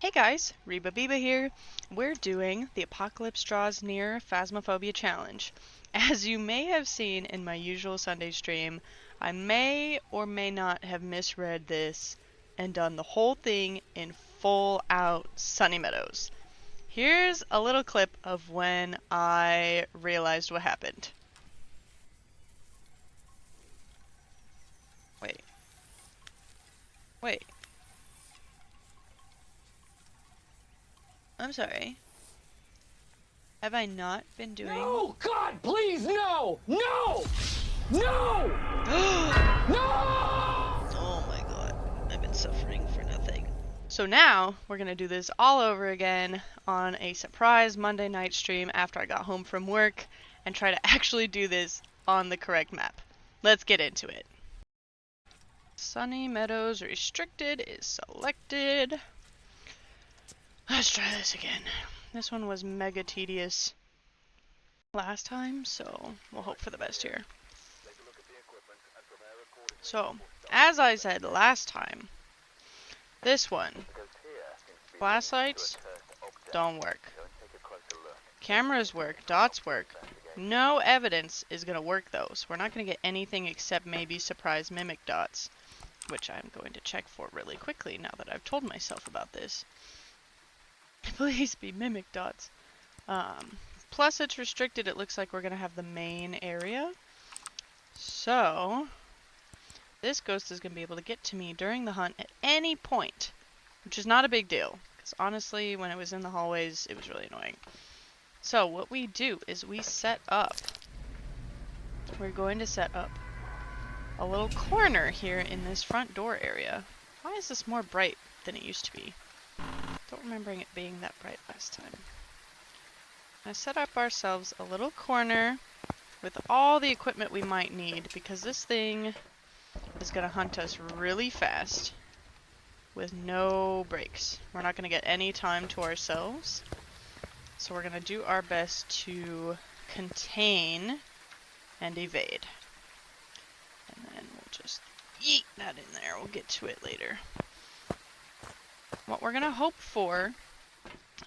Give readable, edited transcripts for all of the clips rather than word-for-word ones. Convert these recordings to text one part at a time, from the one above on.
Hey guys, Reba Biba here. We're doing the Apocalypse Draws Near Phasmophobia Challenge. As you may have seen in my usual Sunday stream, I may or may not have misread this and done the whole thing in full out Sunny Meadows. Here's a little clip of when I realized what happened. Wait. I'm sorry. Have I not been doing... No! God, please, no! No! No! No! Oh my god, I've been suffering for nothing. So now, we're gonna do this all over again on a surprise Monday night stream after I got home from work and try to actually do this on the correct map. Let's get into it. Sunny Meadows Restricted is selected. Let's try this again. This one was mega tedious last time, so we'll hope for the best here. So, as I said last time, this one, flashlights don't work. Cameras work, dots work. No evidence is going to work though, so we're not going to get anything except maybe surprise mimic dots, which I'm going to check for really quickly now that I've told myself about this. Please be mimic dots. Plus it's restricted, it looks like we're going to have the main area. So, this ghost is going to be able to get to me during the hunt at any point, which is not a big deal, because honestly, when it was in the hallways, it was really annoying. So, what we do is we set up, we're going to set up a little corner here in this front door area. Why is this more bright than it used to be? Don't remember it being that bright last time. I set up ourselves a little corner with all the equipment we might need, because this thing is going to hunt us really fast with no breaks. We're not going to get any time to ourselves, so we're going to do our best to contain and evade. And then we'll just yeet that in there. We'll get to it later. What we're going to hope for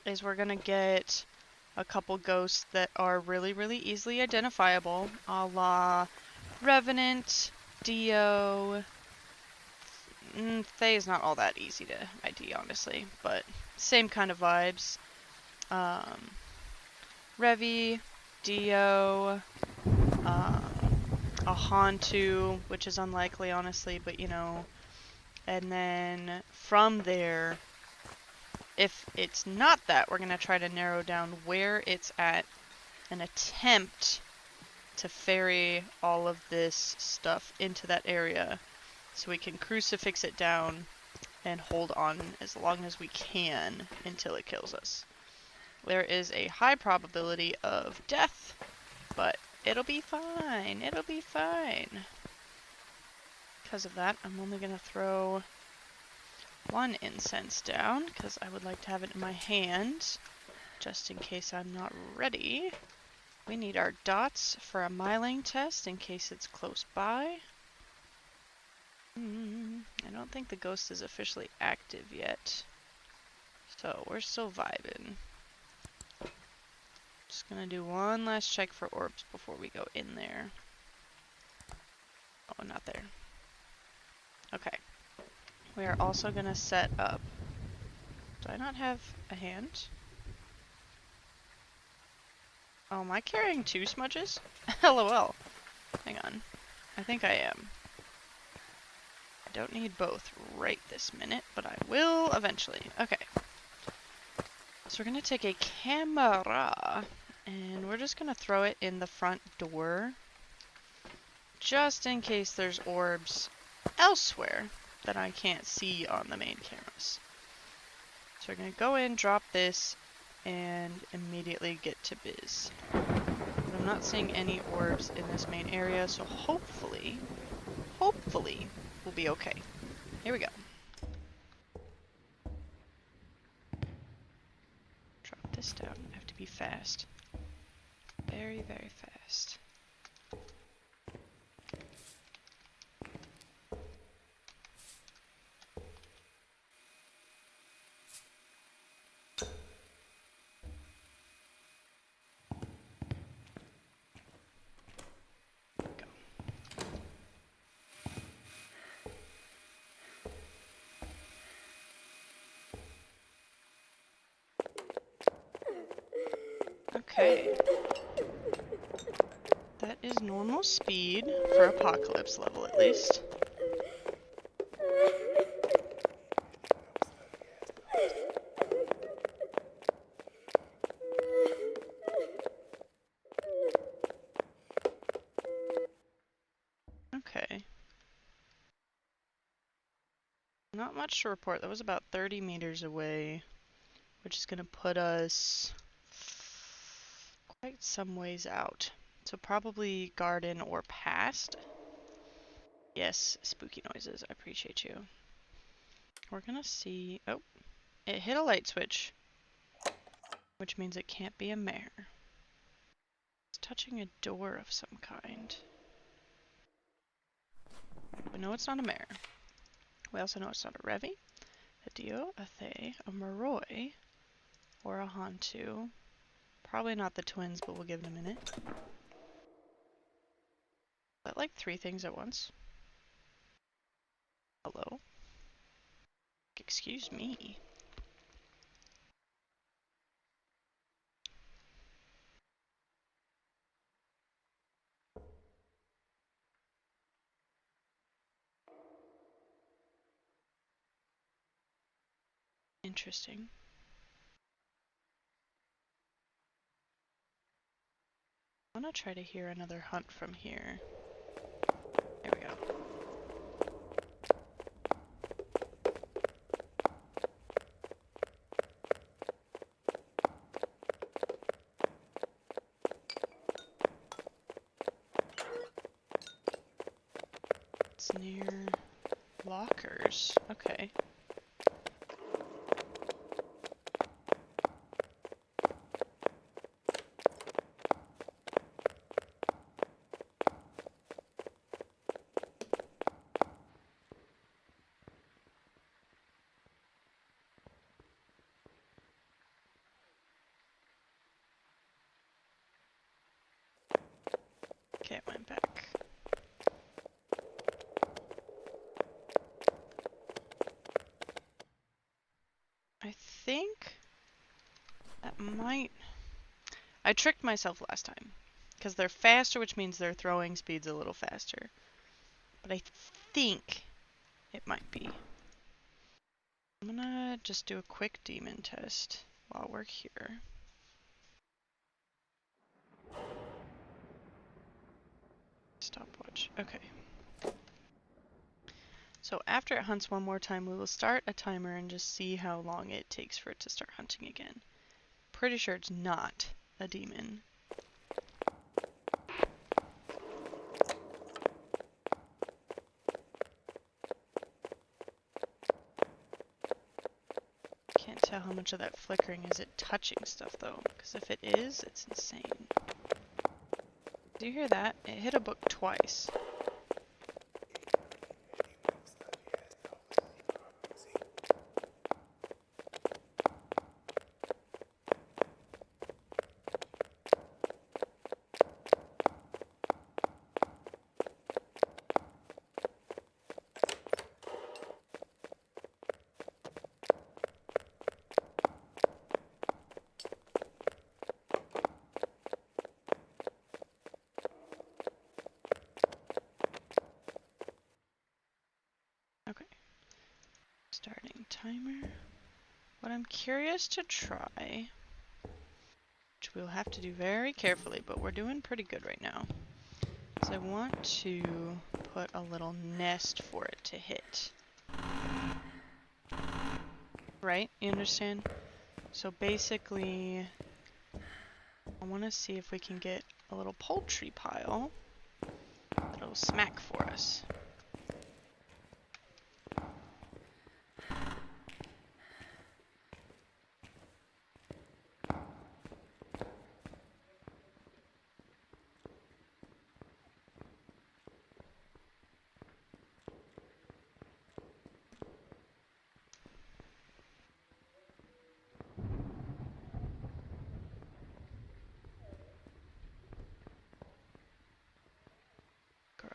is we're going to get a couple ghosts that are really, really easily identifiable, a la Revenant, Dio. Faye is not all that easy to ID, honestly, but same kind of vibes. Revi, Dio, a Hantu, which is unlikely, honestly, but you know. And then from there, if it's not that, we're going to try to narrow down where it's at and attempt to ferry all of this stuff into that area so we can crucifix it down and hold on as long as we can until it kills us. There is a high probability of death, but it'll be fine. It'll be fine. Because of that, I'm only going to throw one incense down, because I would like to have it in my hand, just in case I'm not ready. We need our dots for a miling test, in case it's close by. I don't think the ghost is officially active yet, so we're still vibing. Just gonna do one last check for orbs before we go in there. Oh, not there. Okay. We are also going to set up... Do I not have a hand? Oh, am I carrying two smudges? LOL. Hang on. I think I am. I don't need both right this minute, but I will eventually. Okay. So we're going to take a camera, and we're just going to throw it in the front door, just in case there's orbs elsewhere that I can't see on the main cameras. So we're going to go in, drop this, and immediately get to biz. But I'm not seeing any orbs in this main area, so hopefully we'll be okay. Here we go. Drop this down. I have to be fast. Very, very fast. Okay. That is normal speed for apocalypse level, at least. Okay. Not much to report. That was about 30 meters away, which is going to put us quite some ways out. So probably garden or past. Yes, spooky noises. I appreciate you. We're going to see... Oh, it hit a light switch, which means it can't be a mare. It's touching a door of some kind. We know it's not a mare. We also know it's not a Revi, a Dio, a Thay, a Moroi, or a Hantu. Probably not the twins, but we'll give it a minute. Is that like 3 things at once? Hello? Excuse me. Interesting. I want to try to hear another hunt from here. There we go. It's near lockers. Okay. Okay, it went back. I think that might... I tricked myself last time. Because they're faster, which means their throwing speed's a little faster. But I think it might be. I'm gonna just do a quick demon test while we're here. Stopwatch. Okay. So after it hunts one more time, we will start a timer and just see how long it takes for it to start hunting again. Pretty sure it's not a demon. Can't tell how much of that flickering is it touching stuff though, because if it is, it's insane. Do you hear that? It hit a book twice. Okay. Starting timer. What I'm curious to try, which we'll have to do very carefully, but we're doing pretty good right now, is I want to put a little nest for it to hit. Right? You understand? So basically, I want to see if we can get a little poultry pile that'll smack for us.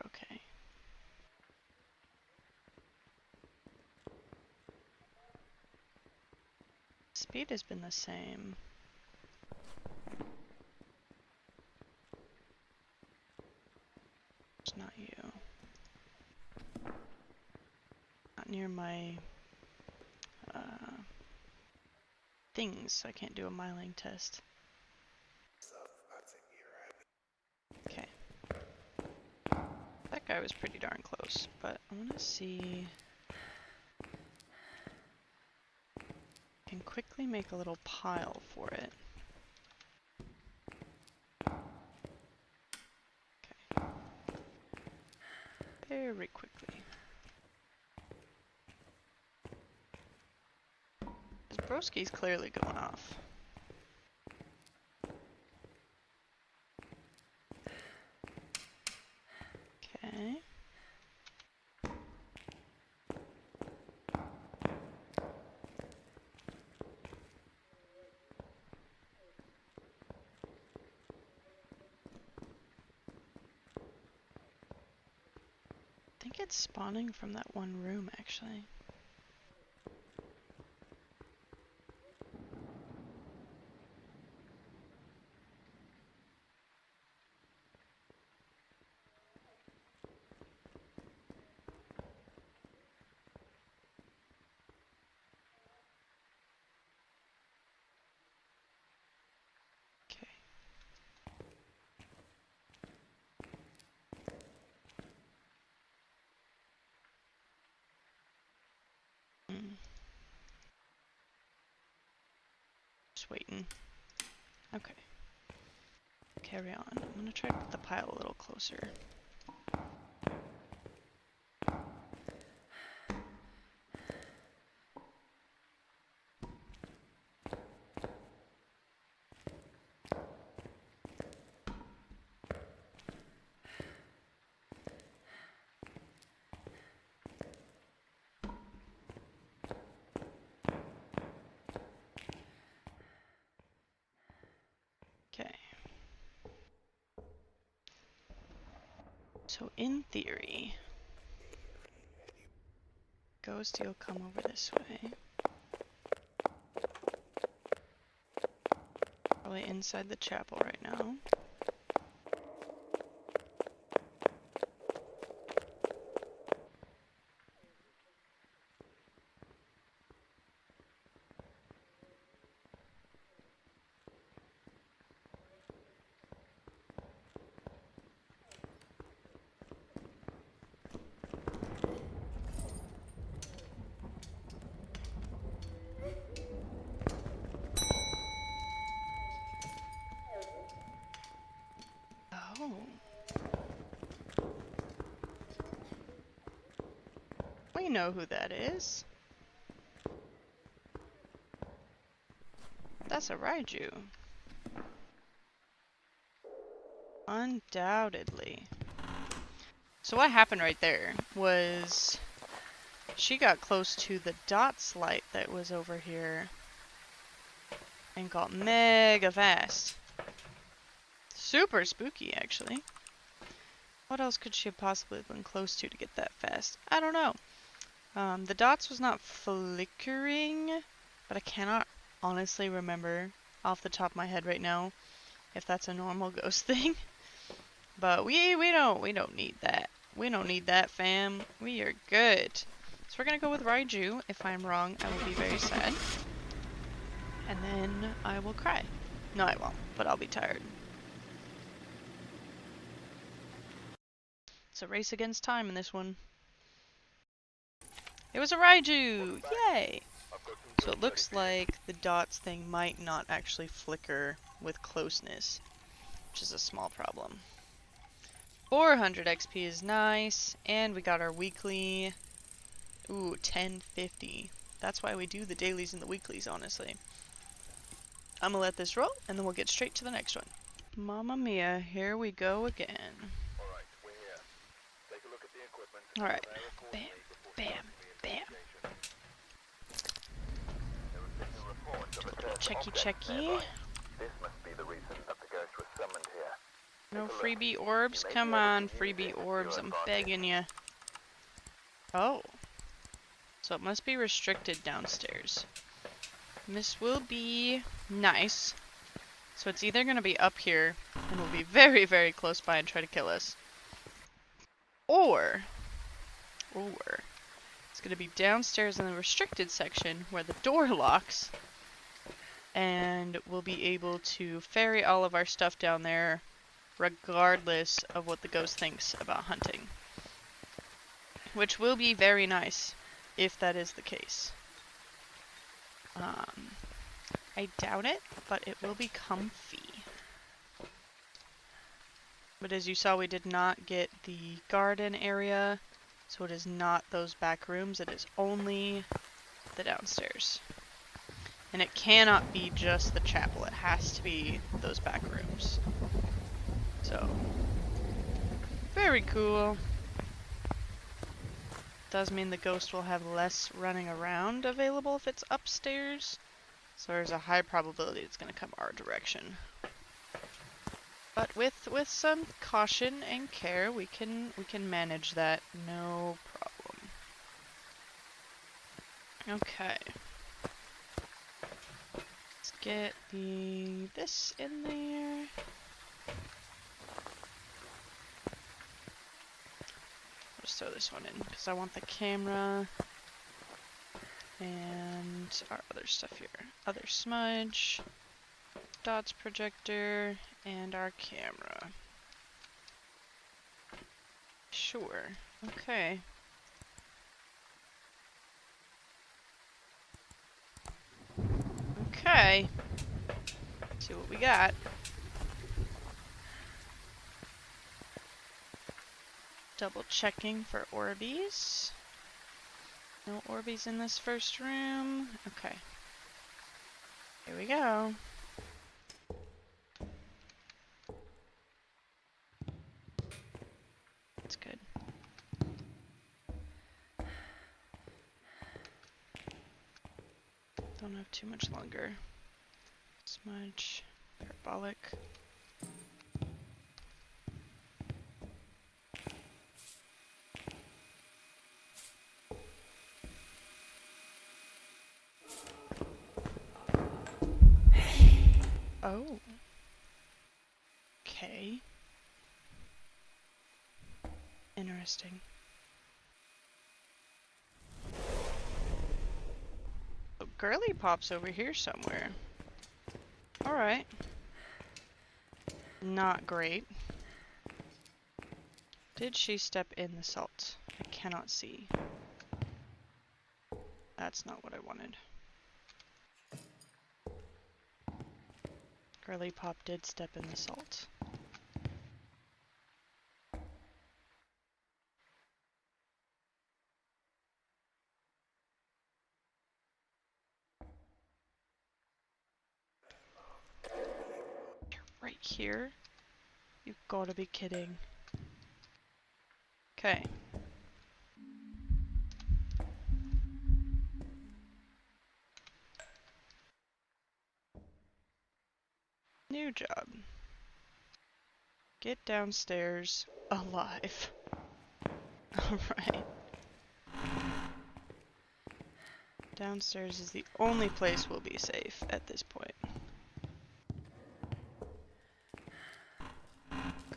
Okay. Speed has been the same. my things, so I can't do a miling test. Okay. That guy was pretty darn close, but I want to see... I can quickly make a little pile for it. Okay. Very quickly. This broski's clearly going off. Okay. I think it's spawning from that one room, actually. Okay. Just waiting. Okay. Carry on. I'm gonna try to put the pile a little closer. Okay. So in theory, Ghost, you'll come over this way. Probably inside the chapel right now. Oh. We know who that is. That's a Raiju. Undoubtedly. So what happened right there was she got close to the dots light that was over here and got mega fast. Super spooky, actually. What else could she have possibly been close to get that fast? I don't know. The dots was not flickering, but I cannot honestly remember off the top of my head right now if that's a normal ghost thing. But we don't need that. We don't need that, fam. We are good. So we're gonna go with Raiju. If I'm wrong, I will be very sad. And then I will cry. No, I won't, but I'll be tired. It's a race against time in this one. It was a Raiju! Yay! So it looks like the dots thing might not actually flicker with closeness, which is a small problem. 400 XP is nice, and we got our weekly, 1050. That's why we do the dailies and the weeklies, honestly. I'm gonna let this roll, and then we'll get straight to the next one. Mamma mia, here we go again. Alright, we're here. Take a look at the equipment. Alright, bam, bam, bam. Checky checky. This must be the reason that the ghost was summoned here. No freebie orbs? Come on, freebie orbs, I'm begging you. Oh. So it must be restricted downstairs. This will be nice. So it's either going to be up here, and will be very, very close by and try to kill us. Or, It's going to be downstairs in the restricted section where the door locks, and we'll be able to ferry all of our stuff down there regardless of what the ghost thinks about hunting. Which will be very nice if that is the case. I doubt it, but it will be comfy. But as you saw, we did not get the garden area, so it is not those back rooms, it is only the downstairs. And it cannot be just the chapel, it has to be those back rooms. So, very cool. Does mean the ghost will have less running around available if it's upstairs, so there's a high probability it's going to come our direction. But with some caution and care, we can manage that, no problem. Okay. Let's get this in there. I'll just throw this one in because I want the camera and our other stuff here. Other smudge, dots projector, and our camera. Sure. Okay. Okay. See what we got. Double checking for Orbeez. No Orbeez in this first room. Okay. Here we go. That's good. Don't have too much longer. Smudge. Parabolic. Oh. Okay. Interesting. Oh, Girly Pop's over here somewhere. Alright. Not great. Did she step in the salt? I cannot see. That's not what I wanted. Girly Pop did step in the salt. You're right here? You've gotta be kidding. Okay. New job. Get downstairs alive. Alright. Downstairs is the only place we'll be safe at this point.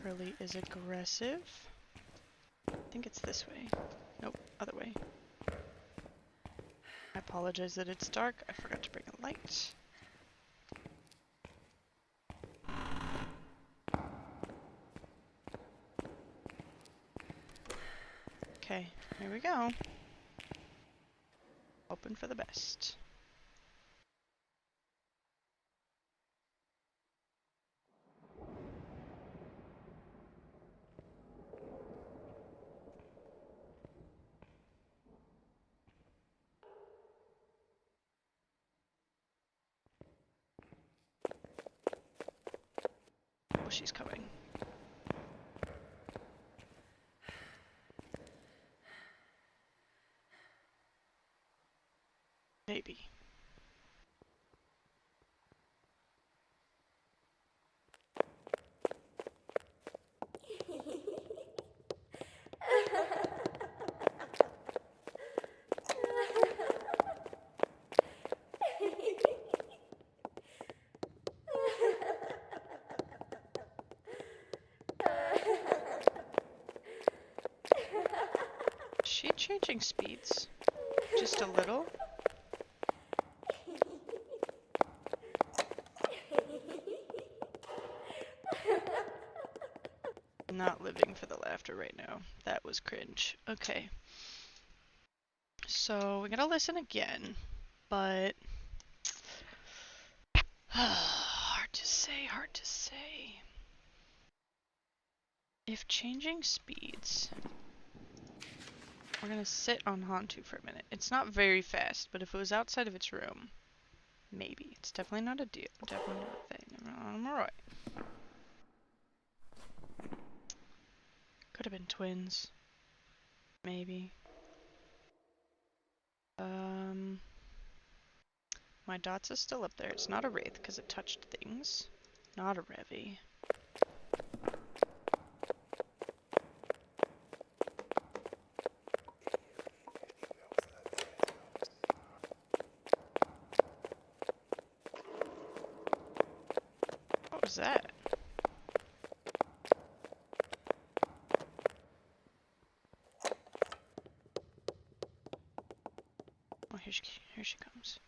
Curly is aggressive. I think it's this way. Nope, other way. I apologize that it's dark. I forgot to bring a light. Okay, here we go. Hoping for the best. Oh, she's coming. Maybe. Is she changing speeds? Just a little? Not living for the laughter right now. That was cringe. Okay. So we gotta listen again, but hard to say, hard to say. If changing speeds, we're gonna sit on Hantu for a minute. It's not very fast, but if it was outside of its room, maybe. It's definitely not a deal. Definitely not a thing. I'm alright. Could have been twins. Maybe. My dots is still up there. It's not a wraith because it touched things. Not a Revy. What was that? Oh, here she comes.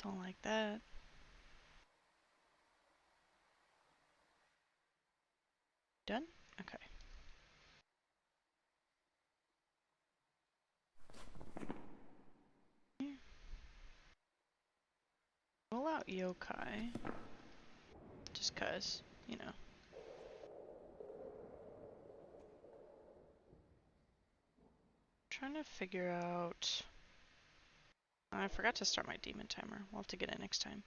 Don't like that. Done? Okay. Roll out yokai. Just cause, you know. Trying to figure out... I forgot to start my demon timer. We'll have to get it next time.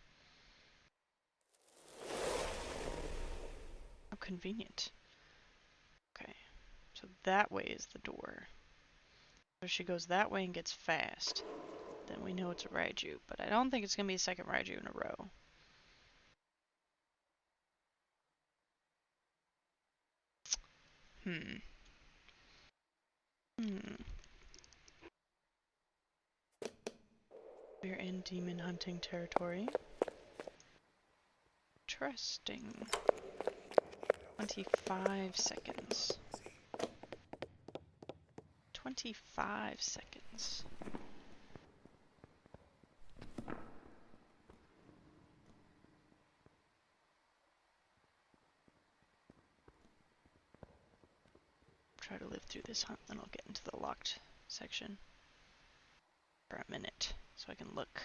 How convenient. Okay. So that way is the door. So she goes that way and gets fast. Then we know it's a Raiju. But I don't think it's going to be a second Raiju in a row. We're in demon hunting territory. Interesting. 25 seconds. 25 seconds. Try to live through this hunt, then I'll get into the locked section for a minute so I can look.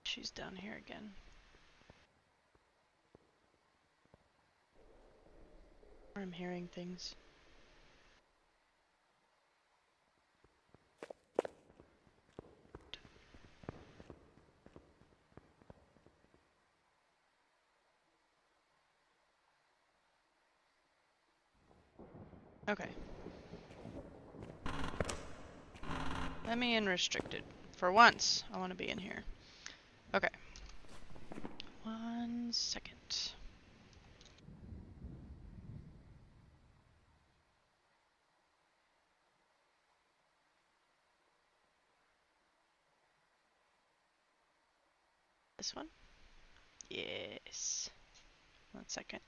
She's down here again. Or I'm hearing things. Okay. Let me in restricted. For once, I want to be in here. Okay. 1 second. This one? Yes. 1 second.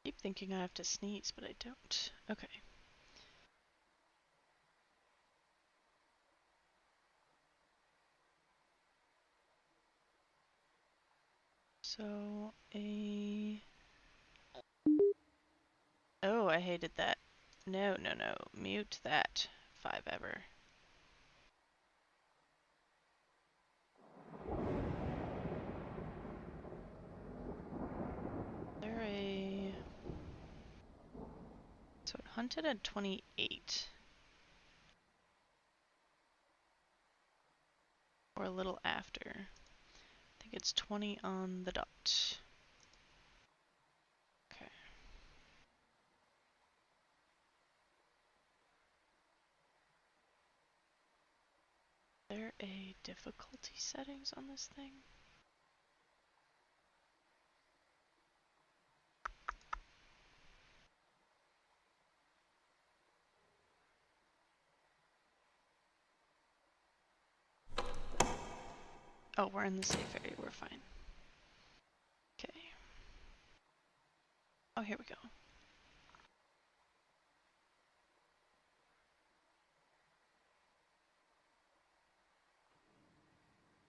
Keep thinking I have to sneeze, but I don't. Okay. So, Oh, I hated that. No, no, no. Mute that. 5 ever. There a... So it hunted at 28. Or a little after. I think it's 20 on the dot. Okay. a difficulty settings on this thing? Oh, we're in the safe area, we're fine. Okay. Oh, here we go.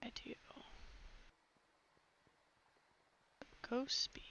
I do. Go speed.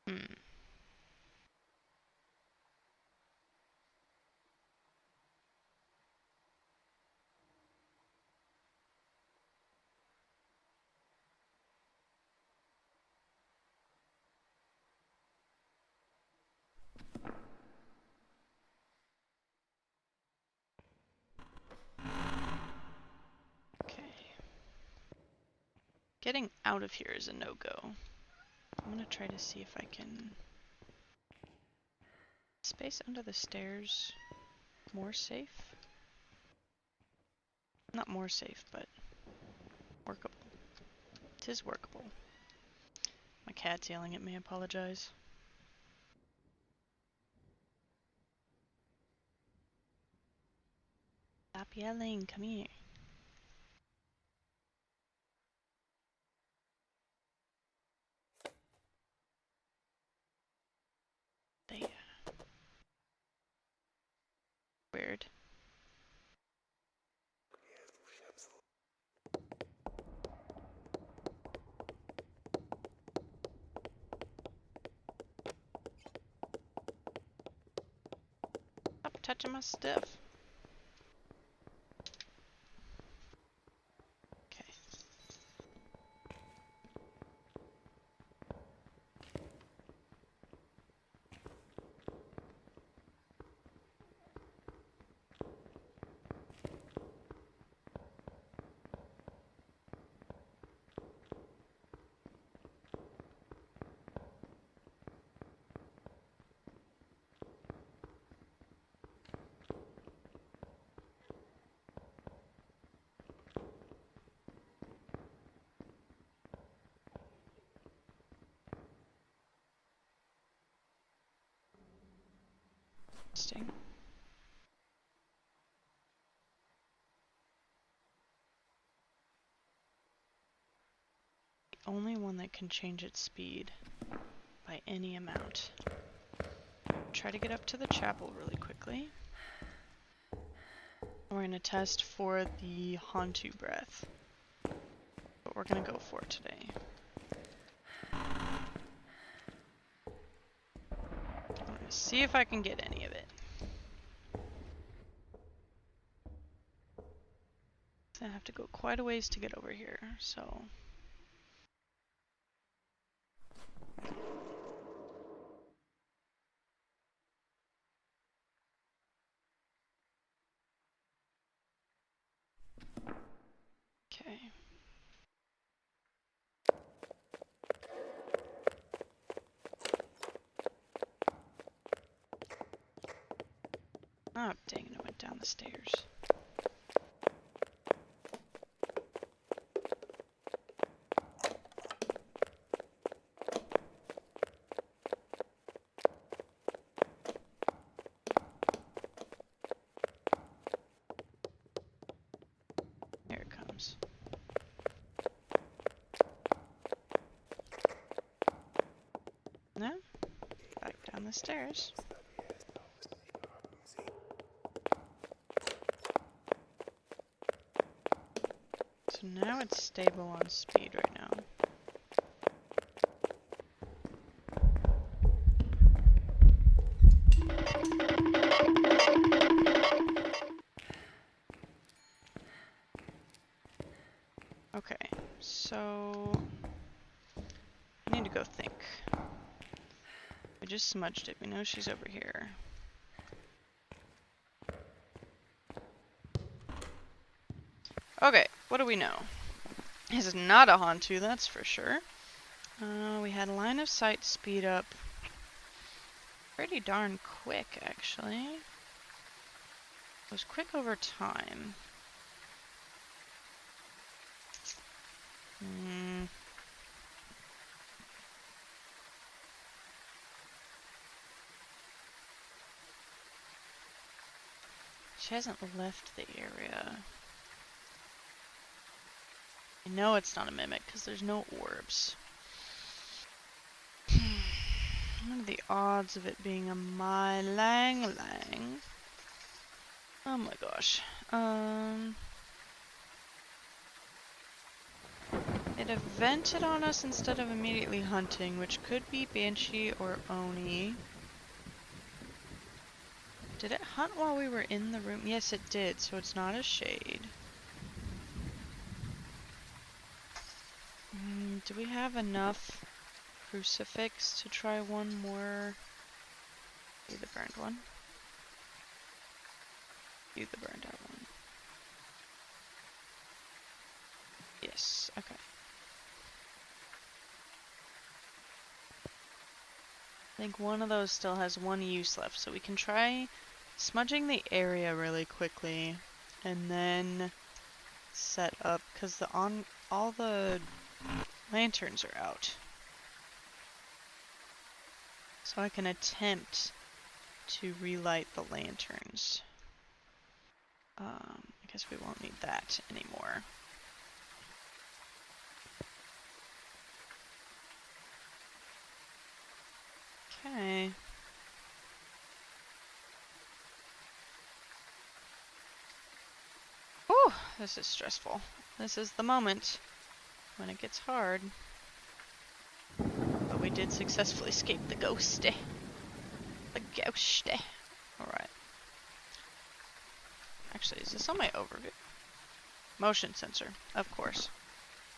Hmm. Okay. Getting out of here is a no-go. I'm gonna try to see if I can... Space under the stairs more safe? Not more safe, but workable. 'Tis workable. My cat's yelling at me, I apologize. Stop yelling, come here. There. Weird. Stop touching my stuff. Okay. Interesting. The only one that can change its speed by any amount. Try to get up to the chapel really quickly. We're going to test for the Hantu breath. What we're going to go for today. I'm going to see if I can get any of it. I have to go quite a ways to get over here, so... Okay. Oh, dang it, I went down the stairs. Here it comes. No? Back down the stairs. So now it's stable on speed right now. just smudged it. We know she's over here. Okay, what do we know? This is not a Hantu, that's for sure. We had line of sight speed up pretty darn quick, actually. It was quick over time. She hasn't left the area. I know it's not a mimic because there's no orbs. What are the odds of it being a my lang lang? Oh my gosh. It evented on us instead of immediately hunting, which could be Banshee or Oni. Did it hunt while we were in the room? Yes, it did, so it's not a shade. Do we have enough crucifix to try one more? Do the burned one. Do the burned out one. Yes, okay. I think one of those still has one use left, so we can try smudging the area really quickly and then set up, because all the lanterns are out. So I can attempt to relight the lanterns. I guess we won't need that anymore. Okay. Whew, this is stressful. This is the moment when it gets hard. But we did successfully escape the ghosty. The ghosty. Alright. Actually, is this on my overview? Motion sensor, of course.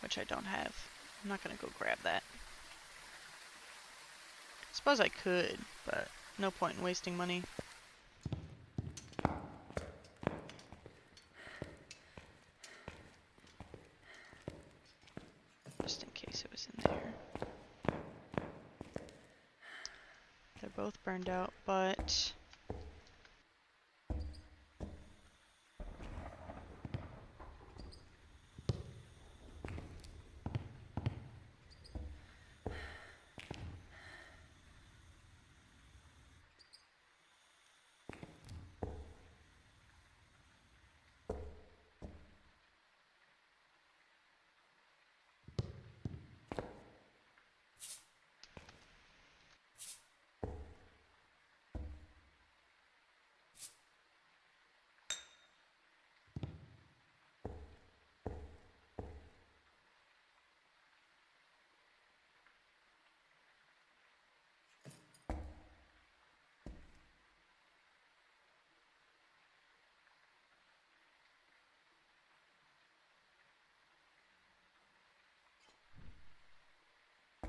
Which I don't have. I'm not gonna go grab that. Suppose I could, but no point in wasting money. Just in case it was in there. They're both burned out, but...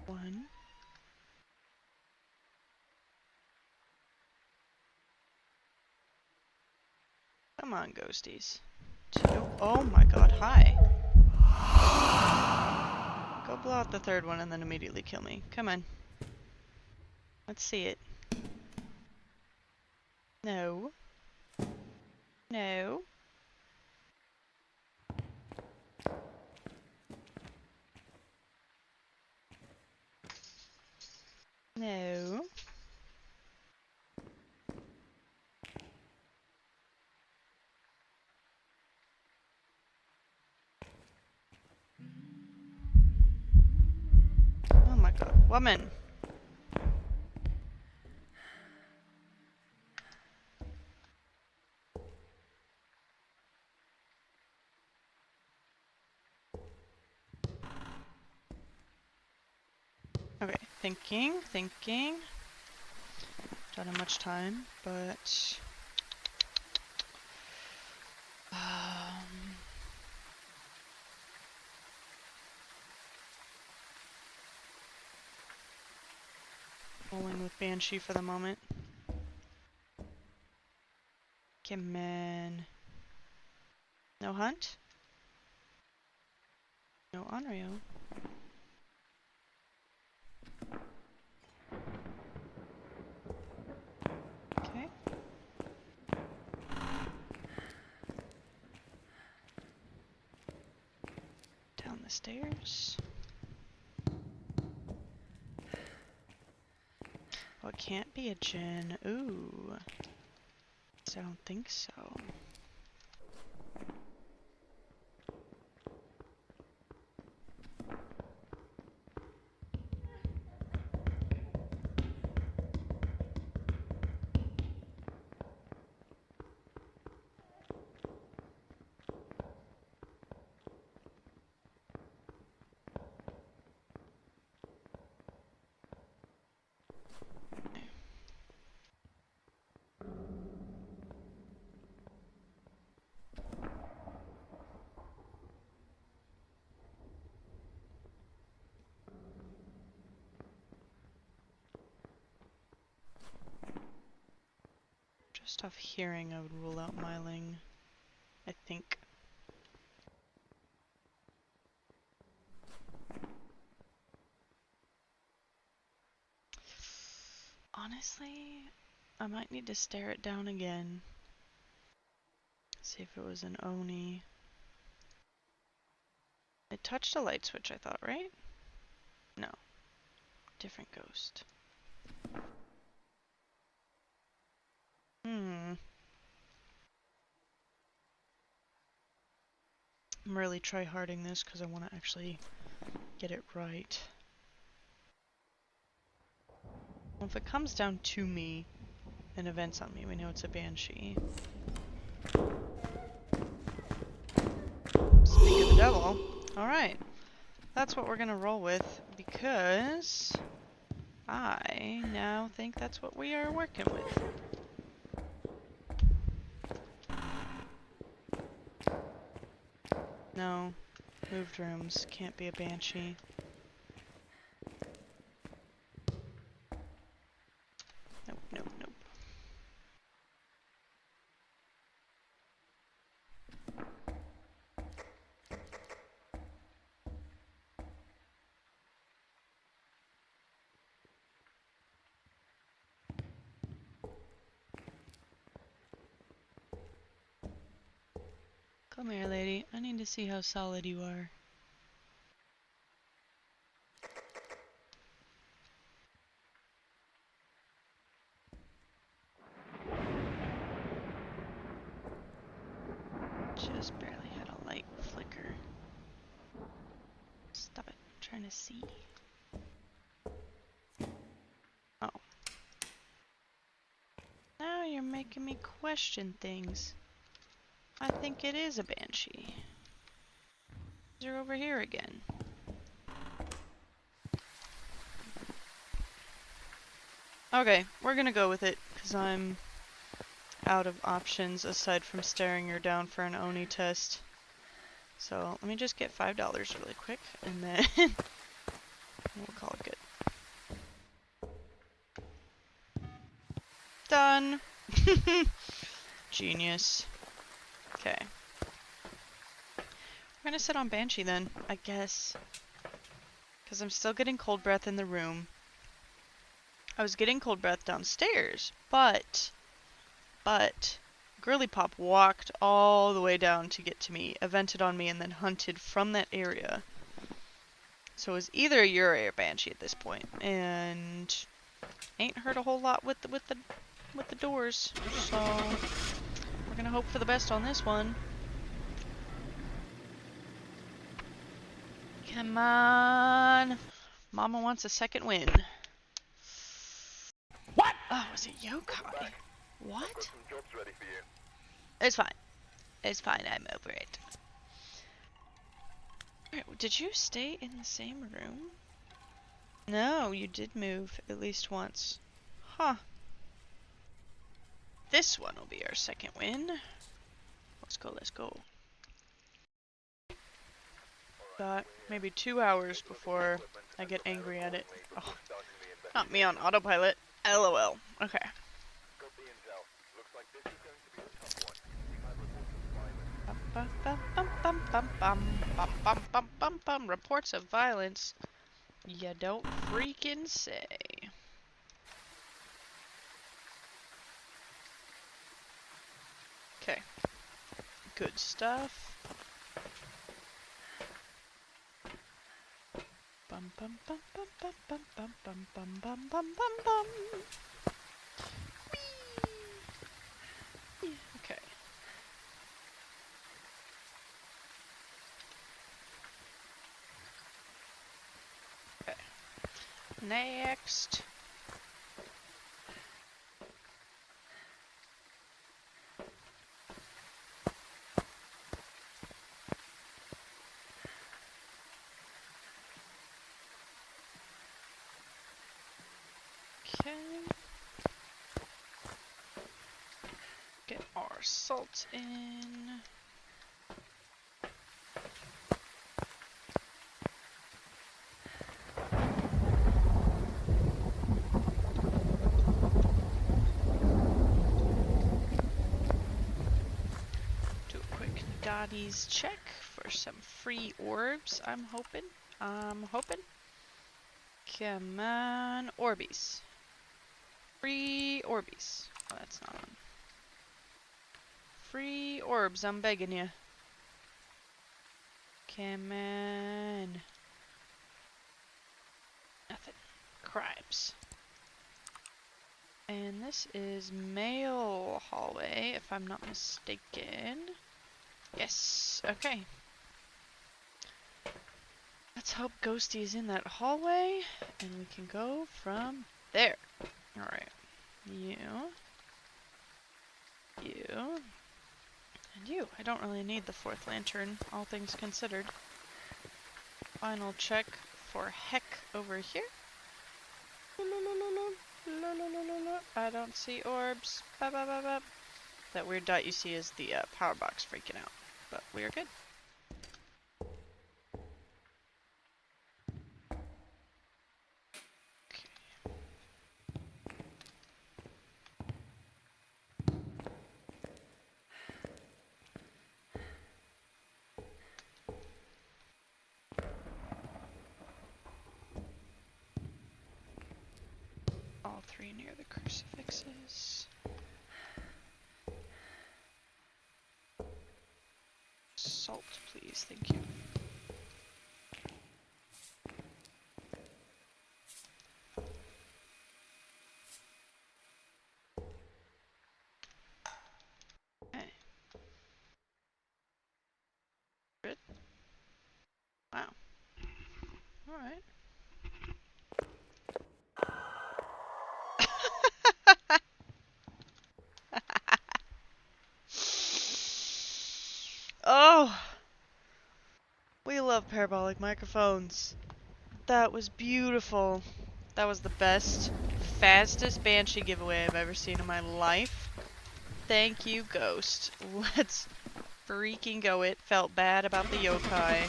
One. Come on, ghosties. Two. Oh my god, hi. Go blow out the third one and then immediately kill me. Come on. Let's see it. No. No. No. Oh my god. Woman! Okay, thinking. Don't have much time, but... Rolling with Banshee for the moment. Come on. No hunt? No Onryo. Okay. Down the stairs. Oh, it can't be a Jinn. Ooh. I don't think so. Just off hearing, I would rule out Myling, I think. Honestly, I might need to stare it down again. See if it was an Oni. It touched a light switch, I thought, right? No. Different ghost. I'm really try-harding this because I want to actually get it right. Well, if it comes down to me and events on me, we know it's a Banshee. Speak of the devil. Alright. That's what we're gonna roll with because I now think that's what we are working with. No. Moved rooms. Can't be a Banshee. Nope, nope, nope. Come here, lady. I need to see how solid you are. Just barely had a light flicker. Stop it. I'm trying to see. Oh. Now you're making me question things. I think it is a Banshee. You're over here again. Okay, we're gonna go with it, because I'm out of options aside from staring her down for an Oni test. So let me just get $5 really quick, and then we'll call it good. Done! Genius. Okay. We're gonna sit on Banshee then, I guess. Because I'm still getting cold breath in the room. I was getting cold breath downstairs, but Girly Pop walked all the way down to get to me, evented on me, and then hunted from that area. So it was either a Yurei or Banshee at this point, and ain't heard a whole lot with the doors. So we're gonna hope for the best on this one. Come on, Mama wants a second win. What? Oh, was it yokai? What? Some jobs ready for you. It's fine. It's fine. I'm over it. Alright, did you stay in the same room? No, you did move at least once. Huh. This one will be our second win. Let's go, let's go. Got maybe 2 hours before I get angry at it. Oh, Not me on autopilot. LOL. Okay. Got the intel. Looks like this is going to be a tough one. We've had reports of violence. Reports of violence. You don't freaking say. Okay. Good stuff. Bum bum bum bum bum bum bum bum bum bum bum bum bum. Whee! Okay. Okay. Next. Okay. Get our salt in. Do a quick Dottie's check for some free orbs, I'm hoping. Come on, Orbeez. Free Orbeez. Oh, that's not on. Free orbs, I'm begging you. Come on. Nothing. Crimes. And this is male hallway, if I'm not mistaken. Yes, okay. Let's hope Ghosty is in that hallway, and we can go from there. Alright. You. And you. I don't really need the fourth lantern, all things considered. Final check for heck over here. I don't see orbs. That weird dot you see is the power box freaking out. But we are good. All three near the crucifixes. Salt, please. Thank you. Okay. Good. Wow. Alright. Oh! We love parabolic microphones. That was beautiful. That was the best, fastest Banshee giveaway I've ever seen in my life. Thank you, Ghost. Let's freaking go. It felt bad about the yokai.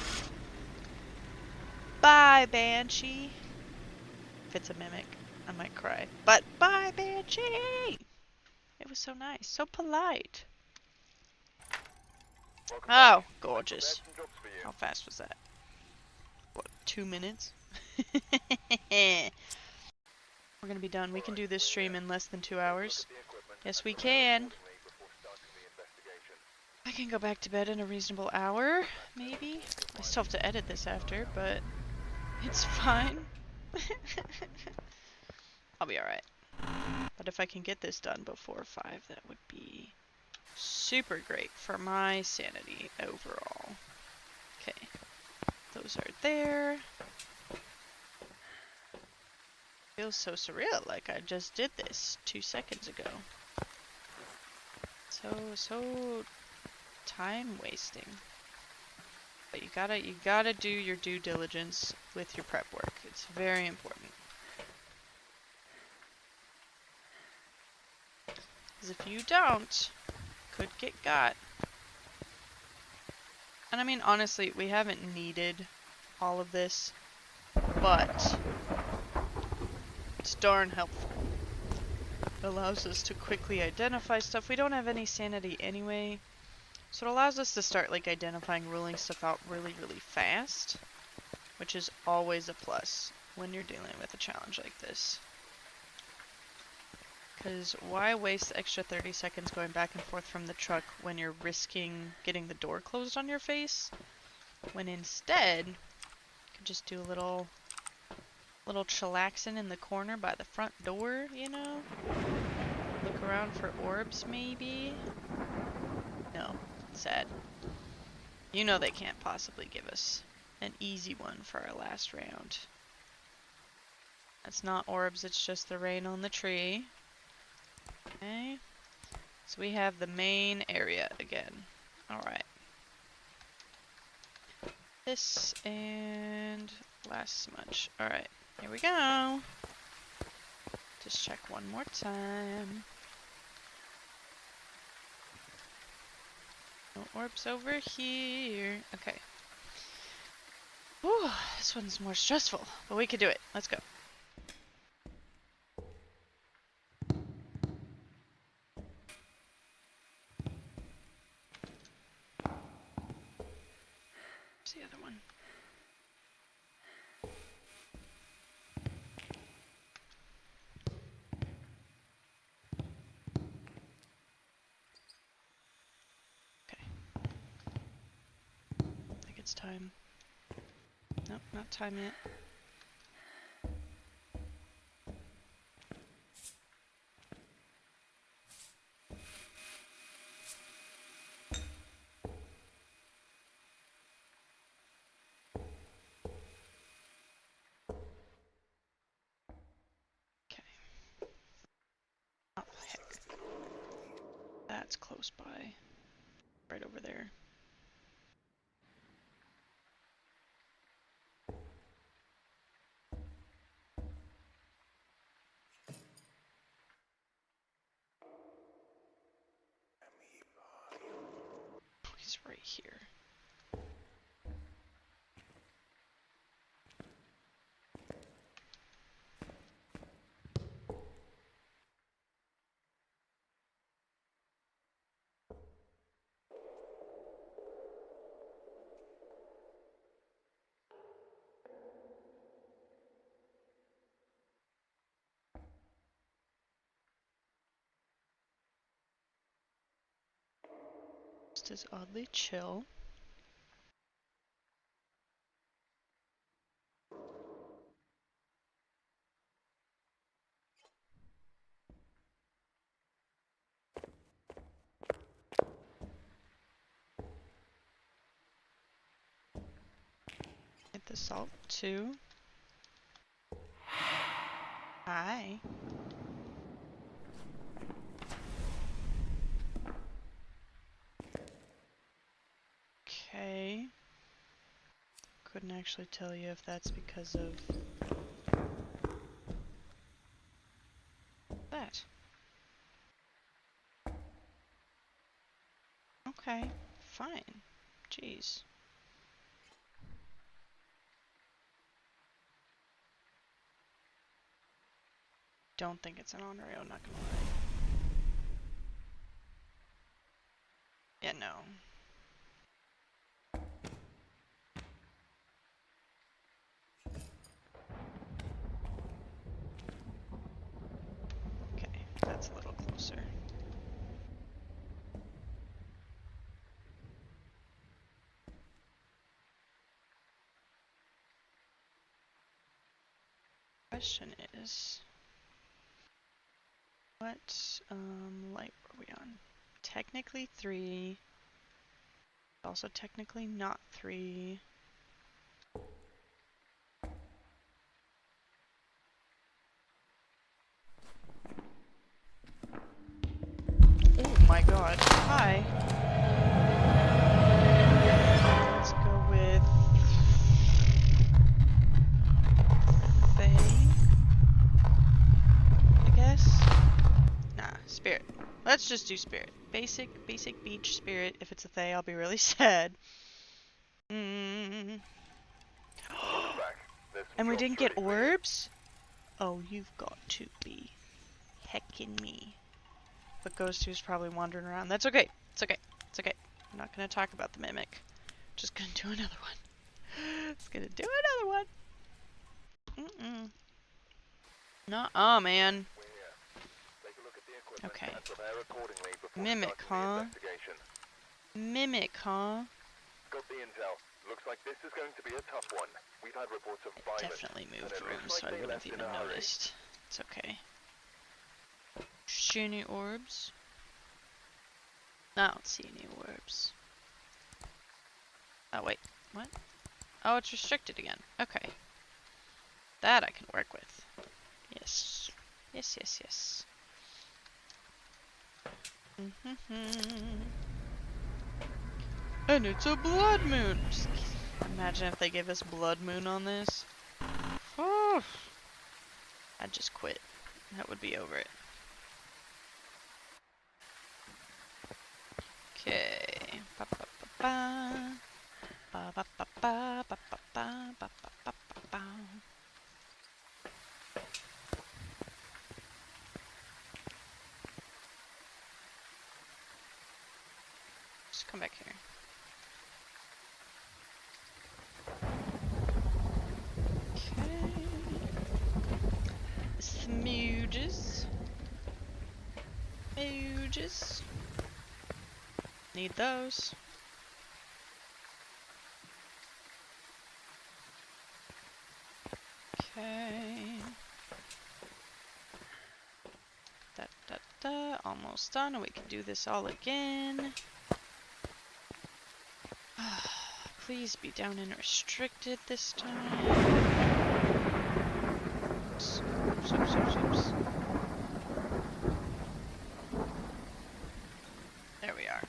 Bye, Banshee. If it's a mimic, I might cry. But bye, Banshee! It was so nice, so polite. Oh, gorgeous. How fast was that? What, 2 minutes? We're gonna be done. We can do this stream in less than 2 hours. Yes, we can. I can go back to bed in a reasonable hour, maybe. I still have to edit this after, but it's fine. I'll be alright. But if I can get this done before 5, that would be super great for my sanity overall. Okay. Those are there. Feels so surreal, like I just did this 2 seconds ago. So time wasting. But you gotta do your due diligence with your prep work. It's very important. Because if you don't, could get got. And I mean, honestly, we haven't needed all of this, but It's darn helpful. It allows us to quickly identify stuff. We don't have any sanity anyway, so it allows us to start like identifying, ruling stuff out really, really fast, which is always a plus when you're dealing with a challenge like this. Because why waste the extra 30 seconds going back and forth from the truck when you're risking getting the door closed on your face? When instead, you could just do a little chillaxing in the corner by the front door, you know? Look around for orbs, maybe? No. Sad. You know they can't possibly give us an easy one for our last round. That's not orbs, it's just the rain on the tree. Okay. So we have the main area again. Alright. This and last smudge. Alright, here we go. Just check one more time. No orbs over here. Okay. Whew, this one's more stressful, but we can do it. Let's go. Where's the other one? Okay. I think it's time. Nope, not time yet. Okay. Oh, heck. That's close by. Right over there. Oh, he's right here. Just as oddly chill. Get the salt too. Hi. Okay. Couldn't actually tell you if that's because of that. Okay, fine. Jeez. Don't think it's an honorary, I'm not gonna lie. Yeah, no. Okay, that's a little closer. Question is, what light were we on? Technically 3. Also technically not 3. Oh my god. Hi. Let's go with Faye, I guess. Nah, spirit. Let's just do spirit. Basic beach spirit. If it's a Fae, I'll be really sad. Welcome back. There's some And we jobs didn't get ready for you. orbs? Oh, you've got to be hecking me. But Ghost 2's probably wandering around. That's okay. It's okay. It's okay. I'm not gonna talk about the mimic. Just gonna do another one. Just gonna do another one. Mm-mm. Nuh-uh, man. We're here. Take a look at the equipment Okay. and prepare accordingly before Mimic, starting the huh? investigation. Mimic, huh? Got the intel. Looks like this is going to be a tough one. We've had reports of violence. Definitely and moved it looks rooms, like so I they wouldn't have left in even a hurry. noticed. It's okay. See any orbs? No, I don't see any orbs. Oh, wait. What? Oh, it's restricted again. Okay. That I can work with. Yes. Yes, yes, yes. And it's a blood moon! Just imagine if they gave us blood moon on this. Oh, I'd just quit. That would be over it. Okay. Ba ba ba ba. Ba ba ba ba ba ba ba ba ba ba ba. Just come back here. Okay. Smooges. Smooges. Need those. Okay. Da da da. Almost done. We can do this all again. Please be down and restricted this time. Oops, oops, oops, oops, oops. There we are.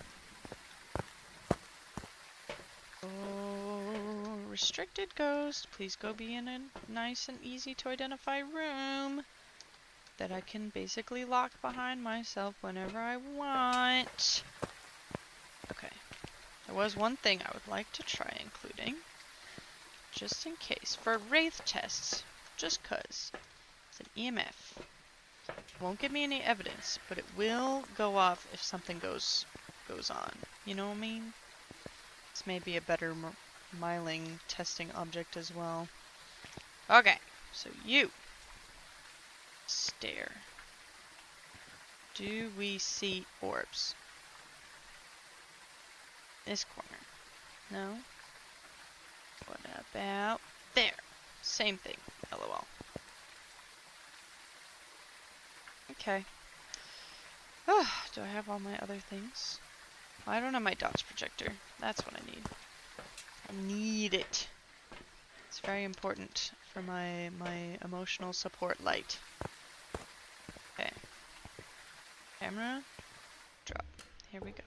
Oh, restricted ghost. Please go be in a nice and easy to identify room that I can basically lock behind myself whenever I want. Okay. There was one thing I would like to try including, just in case, for wraith tests, just 'cause. It's an EMF. Won't give me any evidence, but it will go off if something goes on. You know what I mean? This may be a better miling testing object as well. Okay, so you stare. Do we see orbs? This corner. No? What about there? Same thing. LOL. Okay. Do I have all my other things? Well, I don't have my dots projector. That's what I need. I need it. It's very important for my emotional support light. Okay. Camera. Drop. Here we go.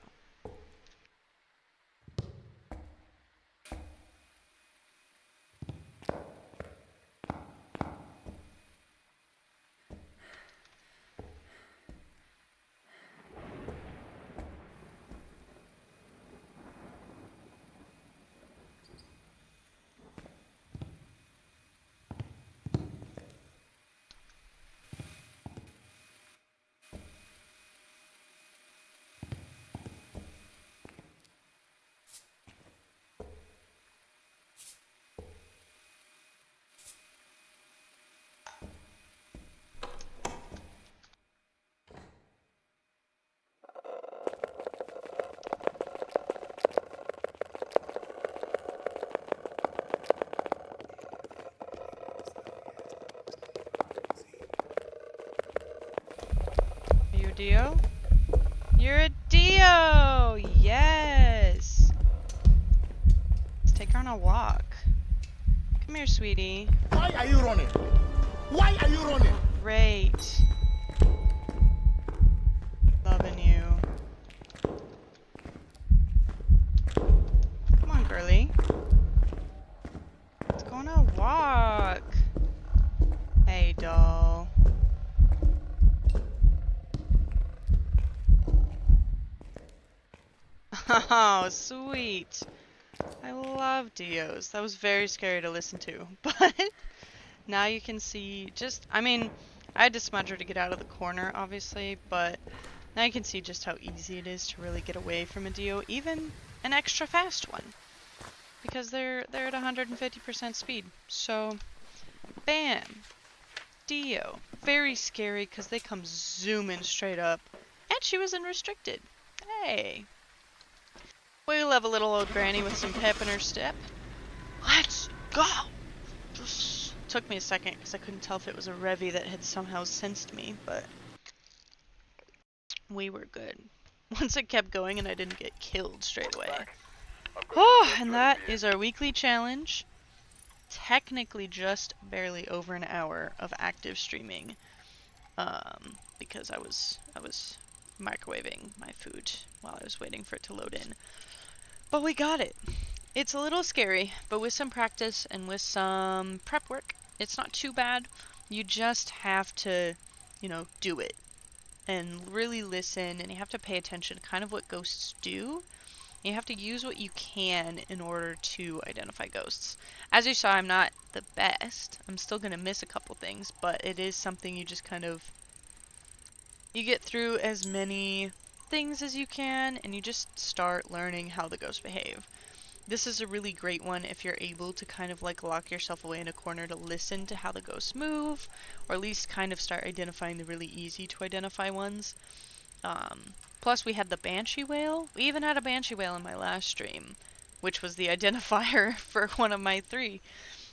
Are you a Dio? You're a Dio! Yes! Let's take her on a walk. Come here, sweetie. Why are you running? Why are you running? Great. Loving you. Come on, girly. Let's go on a walk. Hey, doll. Oh, sweet. I love Dios. That was very scary to listen to, but Now you can see just, I mean, I had to smudge her to get out of the corner, obviously, but now you can see just how easy it is to really get away from a Dio, even an extra fast one, because they're at 150% speed. So, bam, Dio. Very scary because they come zooming straight up, and she was unrestricted. Hey, we'll have a little old granny with some pep in her step. Let's go! Took me a second because I couldn't tell if it was a Revy that had somehow sensed me, but we were good. Once it kept going and I didn't get killed straight away. I've got some Oh, jobs and ready that for you. is our weekly challenge. Technically just barely over an hour of active streaming. Because I was microwaving my food while I was waiting for it to load in. But we got it. It's a little scary, but with some practice and with some prep work, it's not too bad. You just have to, do it and really listen, and you have to pay attention to kind of what ghosts do. You have to use what you can in order to identify ghosts. As you saw, I'm not the best. I'm still going to miss a couple things, but it is something you just kind of, you get through as many things as you can, and you just start learning how the ghosts behave. This is a really great one if you're able to kind of like lock yourself away in a corner to listen to how the ghosts move, or at least kind of start identifying the really easy to identify ones. Plus we had the Banshee Whale. We even had a Banshee Whale in my last stream, which was the identifier for one of my 3.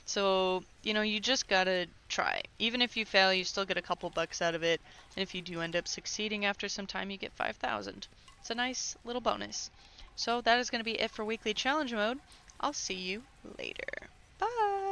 So, you just gotta try. Even if you fail, you still get a couple bucks out of it, and if you do end up succeeding after some time, you get 5,000. It's a nice little bonus. So that is going to be it for weekly challenge mode. I'll see you later. Bye!